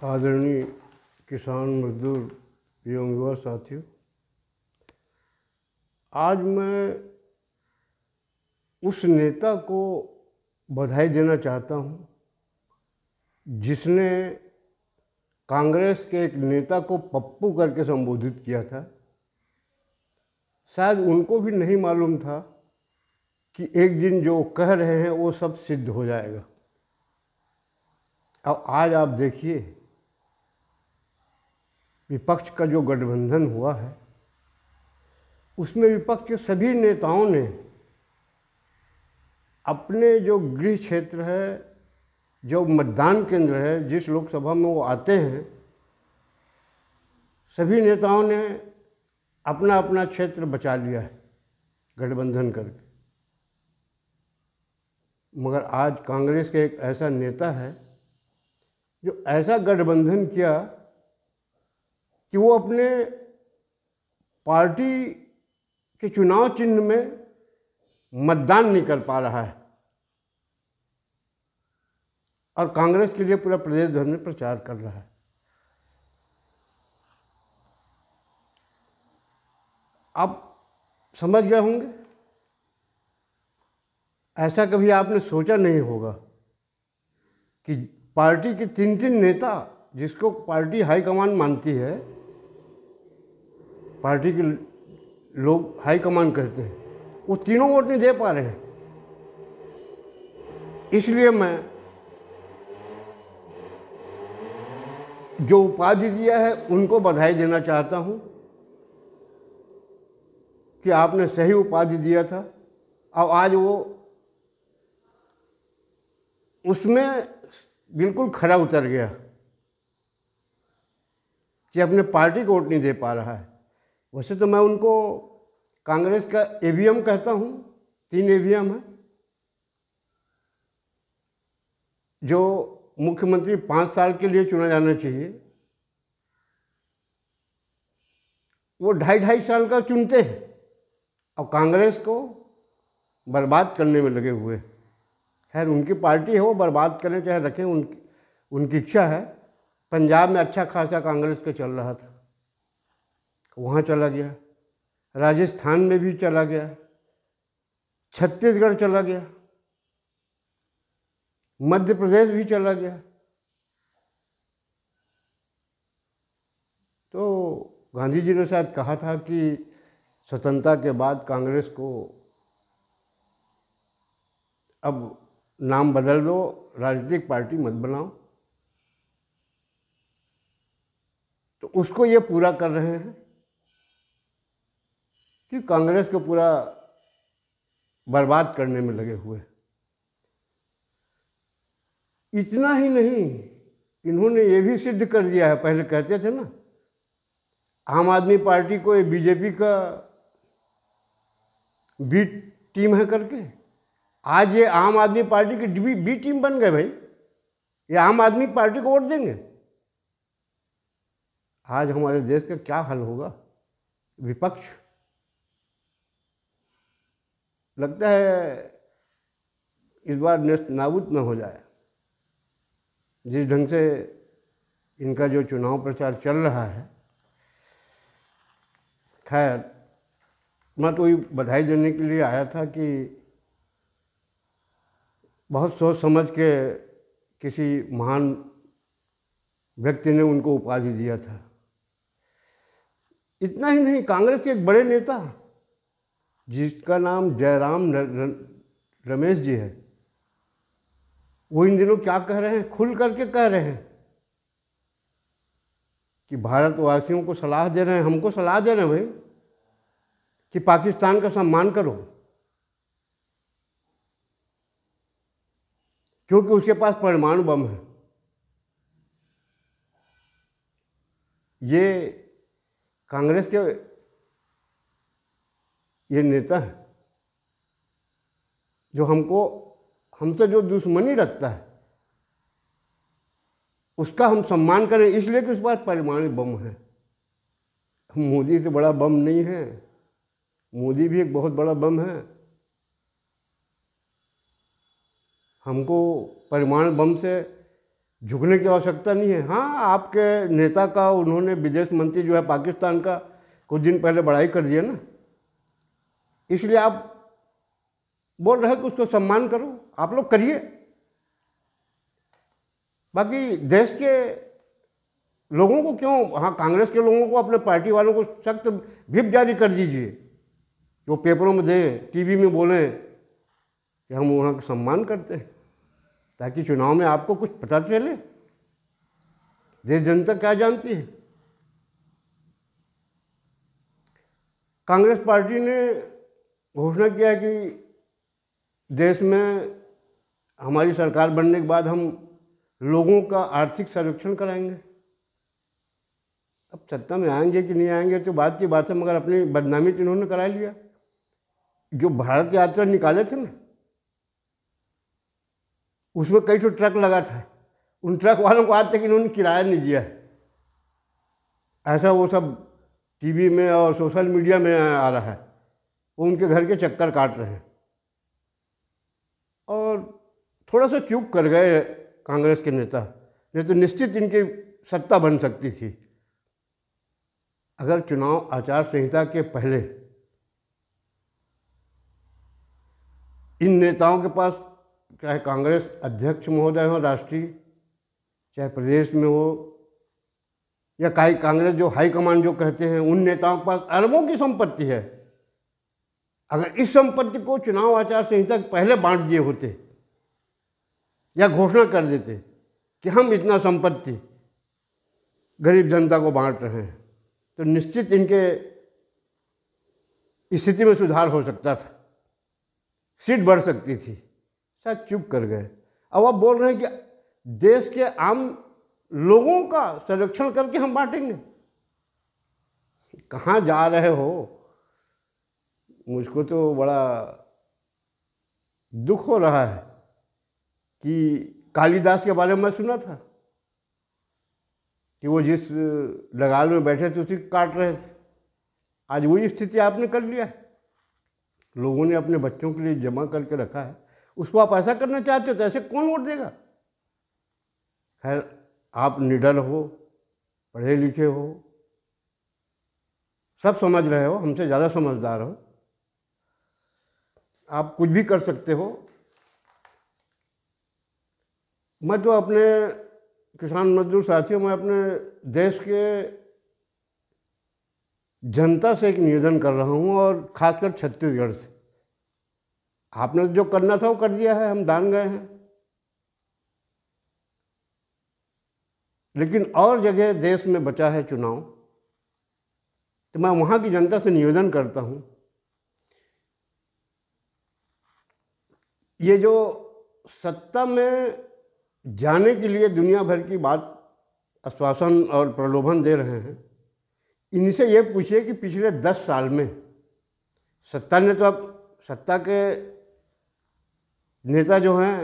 आदरणीय किसान मजदूर एवं युवा साथियों, आज मैं उस नेता को बधाई देना चाहता हूं जिसने कांग्रेस के एक नेता को पप्पू करके संबोधित किया था। शायद उनको भी नहीं मालूम था कि एक दिन जो कह रहे हैं वो सब सिद्ध हो जाएगा। अब आज आप देखिए, विपक्ष का जो गठबंधन हुआ है उसमें विपक्ष के सभी नेताओं ने अपने जो गृह क्षेत्र है, जो मतदान केंद्र है, जिस लोकसभा में वो आते हैं, सभी नेताओं ने अपना अपना क्षेत्र बचा लिया है गठबंधन करके। मगर आज कांग्रेस के एक ऐसा नेता है जो ऐसा गठबंधन किया कि वो अपने पार्टी के चुनाव चिन्ह में मतदान नहीं कर पा रहा है और कांग्रेस के लिए पूरा प्रदेश भर में प्रचार कर रहा है। आप समझ गए होंगे, ऐसा कभी आपने सोचा नहीं होगा कि पार्टी के तीन नेता, जिसको पार्टी हाईकमान मानती है, पार्टी के लोग हाईकमान कहते हैं, वो तीनों वोट नहीं दे पा रहे हैं। इसलिए मैं जो उपाधि दिया है उनको बधाई देना चाहता हूं कि आपने सही उपाधि दिया था। अब आज वो उसमें बिल्कुल खरा उतर गया कि अपने पार्टी को वोट नहीं दे पा रहा है। वैसे तो मैं उनको कांग्रेस का ईवीएम कहता हूं, 3 ईवीएम है जो मुख्यमंत्री 5 साल के लिए चुना जाना चाहिए, वो 2.5 साल का चुनते हैं और कांग्रेस को बर्बाद करने में लगे हुए। खैर, उनकी पार्टी है, वो बर्बाद करें चाहे रखें, उनकी इच्छा है। पंजाब में अच्छा खासा कांग्रेस का चल रहा था, वहाँ चला गया, राजस्थान में भी चला गया, छत्तीसगढ़ चला गया, मध्य प्रदेश भी चला गया। तो गांधी जी ने शायद कहा था कि स्वतंत्रता के बाद कांग्रेस को अब नाम बदल दो, राजनीतिक पार्टी मत बनाओ। तो उसको ये पूरा कर रहे हैं कि कांग्रेस को पूरा बर्बाद करने में लगे हुए। इतना ही नहीं, इन्होंने ये भी सिद्ध कर दिया है, पहले कहते थे ना आम आदमी पार्टी को ये बीजेपी का बी टीम है करके, आज ये आम आदमी पार्टी की बी टीम बन गए। भाई, ये आम आदमी पार्टी को वोट देंगे। आज हमारे देश का क्या हाल होगा। विपक्ष लगता है इस बार नेस्त नाबूद न हो जाए। जिस ढंग से इनका जो चुनाव प्रचार चल रहा है, खैर मैं तो ये बधाई देने के लिए आया था कि बहुत सोच समझ के किसी महान व्यक्ति ने उनको उपाधि दिया था। इतना ही नहीं, कांग्रेस के एक बड़े नेता जिसका नाम जयराम रमेश जी है, वो इन दिनों क्या कह रहे हैं, खुल करके कह रहे हैं कि भारतवासियों को सलाह दे रहे हैं, हमको सलाह दे रहे हैं भाई कि पाकिस्तान का सम्मान करो, क्योंकि उसके पास परमाणु बम है। ये कांग्रेस के ये नेता है जो हमसे जो दुश्मनी रखता है उसका हम सम्मान करें, इसलिए कि उस पास परमाणु बम है। मोदी से बड़ा बम नहीं है, मोदी भी एक बहुत बड़ा बम है। हमको परमाणु बम से झुकने की आवश्यकता नहीं है। हाँ, आपके नेता का उन्होंने विदेश मंत्री जो है पाकिस्तान का कुछ दिन पहले बड़ाई कर दिया ना, इसलिए आप बोल रहे हैं कि उसको सम्मान करो, आप लोग करिए। बाकी देश के लोगों को क्यों, हाँ कांग्रेस के लोगों को, अपने पार्टी वालों को सख्त व्हिप जारी कर दीजिए कि वो पेपरों में दें, टीवी में बोलें कि हम वहाँ का सम्मान करते हैं, ताकि चुनाव में आपको कुछ पता चले, देश जनता क्या जानती है। कांग्रेस पार्टी ने घोषणा किया कि देश में हमारी सरकार बनने के बाद हम लोगों का आर्थिक सर्वेक्षण कराएंगे। अब सत्ता में आएंगे कि नहीं आएंगे तो बात की बात है, मगर अपनी बदनामी तो इन्होंने करा लिया। जो भारत यात्रा निकाले थे ना, उसमें कई तो ट्रक लगा था, उन ट्रक वालों को आज तक इन्होंने किराया नहीं दिया है। ऐसा वो सब टीवी में और सोशल मीडिया में आ रहा है, वो उनके घर के चक्कर काट रहे हैं। और थोड़ा सा चूक कर गए कांग्रेस के नेता, नहीं तो निश्चित इनकी सत्ता बन सकती थी। अगर चुनाव आचार संहिता के पहले इन नेताओं के पास, चाहे कांग्रेस अध्यक्ष महोदय हो राष्ट्रीय, चाहे प्रदेश में हो, या कांग्रेस जो हाईकमान जो कहते हैं, उन नेताओं के पास अरबों की संपत्ति है। अगर इस संपत्ति को चुनाव आचार संहिता के पहले बांट दिए होते या घोषणा कर देते कि हम इतना संपत्ति गरीब जनता को बांट रहे हैं, तो निश्चित इनके स्थिति में सुधार हो सकता था, सीट बढ़ सकती थी। शायद चुप कर गए। अब आप बोल रहे हैं कि देश के आम लोगों का सर्वेक्षण करके हम बांटेंगे। कहाँ जा रहे हो? मुझको तो बड़ा दुख हो रहा है कि कालिदास के बारे में मैं सुना था कि वो जिस लगाल में बैठे थे उसी को काट रहे थे। आज वही स्थिति आपने कर लिया है। लोगों ने अपने बच्चों के लिए जमा करके रखा है, उसको आप ऐसा करना चाहते हो तो ऐसे कौन वोट देगा? खैर, आप निडर हो, पढ़े लिखे हो, सब समझ रहे हो, हमसे ज़्यादा समझदार हो, आप कुछ भी कर सकते हो। मैं तो अपने किसान मजदूर साथियों, मैं अपने देश के जनता से एक निवेदन कर रहा हूँ, और खासकर छत्तीसगढ़ से। आपने जो करना था वो कर दिया है, हम जान गए हैं। लेकिन और जगह देश में बचा है चुनाव, तो मैं वहाँ की जनता से निवेदन करता हूँ, ये जो सत्ता में जाने के लिए दुनिया भर की बात आश्वासन और प्रलोभन दे रहे हैं, इनसे ये पूछिए कि पिछले 10 साल में सत्ता ने तो, अब सत्ता के नेता जो हैं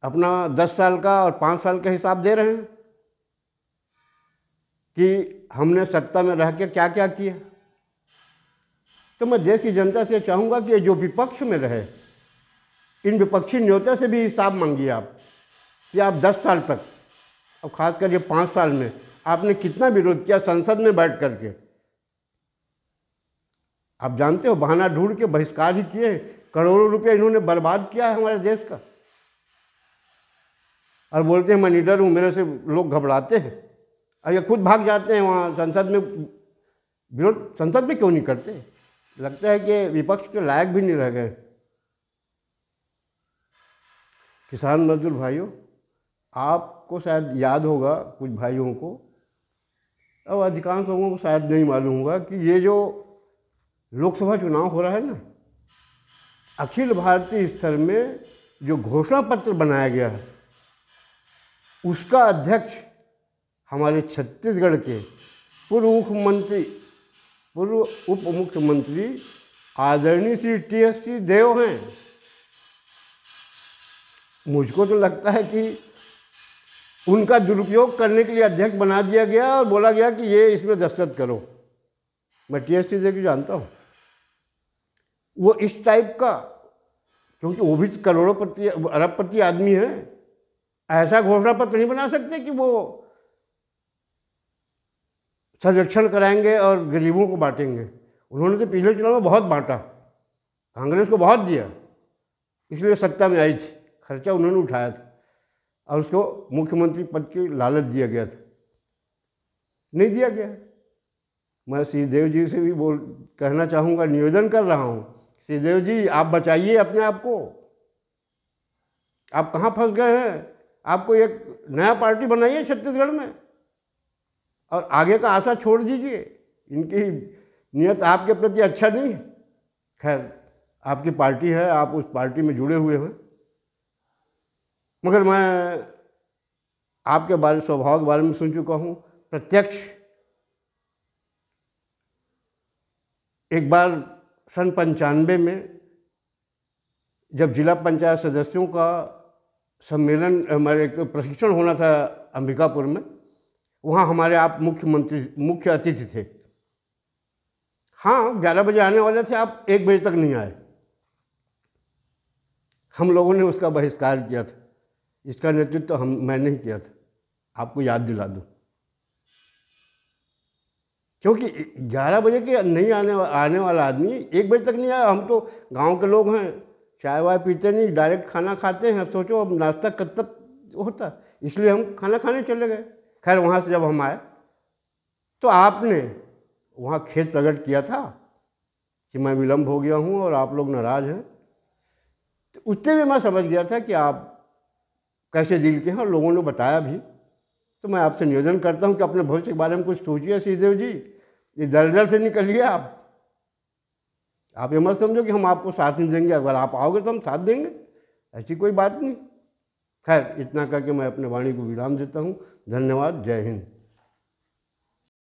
अपना 10 साल का और 5 साल का हिसाब दे रहे हैं कि हमने सत्ता में रह के क्या क्या किया। तो मैं देश की जनता से चाहूँगा कि जो विपक्ष में रहे, इन विपक्षी नेता से भी हिसाब मांगिए आप कि आप 10 साल तक, अब खासकर ये 5 साल में आपने कितना विरोध किया संसद में बैठ करके। आप जानते हो, बहाना ढूंढ के बहिष्कार ही किए, करोड़ों रुपए इन्होंने बर्बाद किया है हमारे देश का, और बोलते हैं मैं निडर हूँ, मेरे से लोग घबराते हैं, और ये खुद भाग जाते हैं वहाँ संसद में। विरोध संसद में क्यों नहीं करते? लगता है कि विपक्ष के लायक भी नहीं रह गए। किसान मजदूर भाइयों, आपको शायद याद होगा, कुछ भाइयों को, अब अधिकांश लोगों को शायद नहीं मालूम होगा कि ये जो लोकसभा चुनाव हो रहा है ना, अखिल भारतीय स्तर में जो घोषणा पत्र बनाया गया है, उसका अध्यक्ष हमारे छत्तीसगढ़ के पूर्व उप मुख्यमंत्री आदरणीय श्री TS देव हैं। मुझको तो लगता है कि उनका दुरुपयोग करने के लिए अध्यक्ष बना दिया गया और बोला गया कि ये इसमें दस्तखत करो। मैं TS देव को जानता हूँ, वो इस टाइप का, क्योंकि वो भी करोड़ोंपति अरबपति आदमी है, ऐसा घोषणा पत्र नहीं बना सकते कि वो सर्वेक्षण कराएंगे और गरीबों को बांटेंगे। उन्होंने तो पिछले चुनाव में बहुत बांटा, कांग्रेस को बहुत दिया, इसलिए सत्ता में आई थी। खर्चा उन्होंने उठाया था और उसको मुख्यमंत्री पद की लालच दिया गया था, नहीं दिया गया। मैं श्रीदेव जी से भी कहना चाहूँगा, निवेदन कर रहा हूँ, श्रीदेव जी आप बचाइए अपने आप को। आप कहाँ फंस गए हैं? आपको एक नया पार्टी बनाइए छत्तीसगढ़ में और आगे का आशा छोड़ दीजिए। इनकी नियत आपके प्रति अच्छा नहीं है। खैर, आपकी पार्टी है, आप उस पार्टी में जुड़े हुए हैं, मगर मैं आपके स्वभाव के बारे में सुन चुका हूँ। प्रत्यक्ष एक बार सन 95 में जब जिला पंचायत सदस्यों का सम्मेलन, हमारे एक प्रशिक्षण होना था अंबिकापुर में, वहाँ हमारे आप मुख्य अतिथि थे। हाँ, 11 बजे आने वाले थे, आप 1 बजे तक नहीं आए। हम लोगों ने उसका बहिष्कार किया था। इसका नेतृत्व मैंने ही किया था, आपको याद दिला दूँ। क्योंकि 11 बजे के नहीं आने वाला आदमी 1 बजे तक नहीं आया। हम तो गांव के लोग हैं, चाय वाय पीते नहीं, डायरेक्ट खाना खाते हैं। सोचो अब नाश्ता कब तक होता, इसलिए हम खाना खाने चले गए। खैर, वहाँ से जब हम आए तो आपने वहाँ खेद प्रकट किया था कि मैं विलम्ब हो गया हूँ और आप लोग नाराज़ हैं। तो उससे भी मैं समझ गया था कि आप कैसे दिल के हैं, और लोगों ने बताया भी। तो मैं आपसे निवेदन करता हूँ कि अपने भविष्य के बारे में कुछ सोचिए श्रीदेव जी। ये दलदल से निकलिए आप ये मत समझो कि हम आपको साथ नहीं देंगे। अगर आप आओगे तो हम साथ देंगे, ऐसी कोई बात नहीं। खैर, इतना करके मैं अपने वाणी को विराम देता हूँ। धन्यवाद। जय हिंद।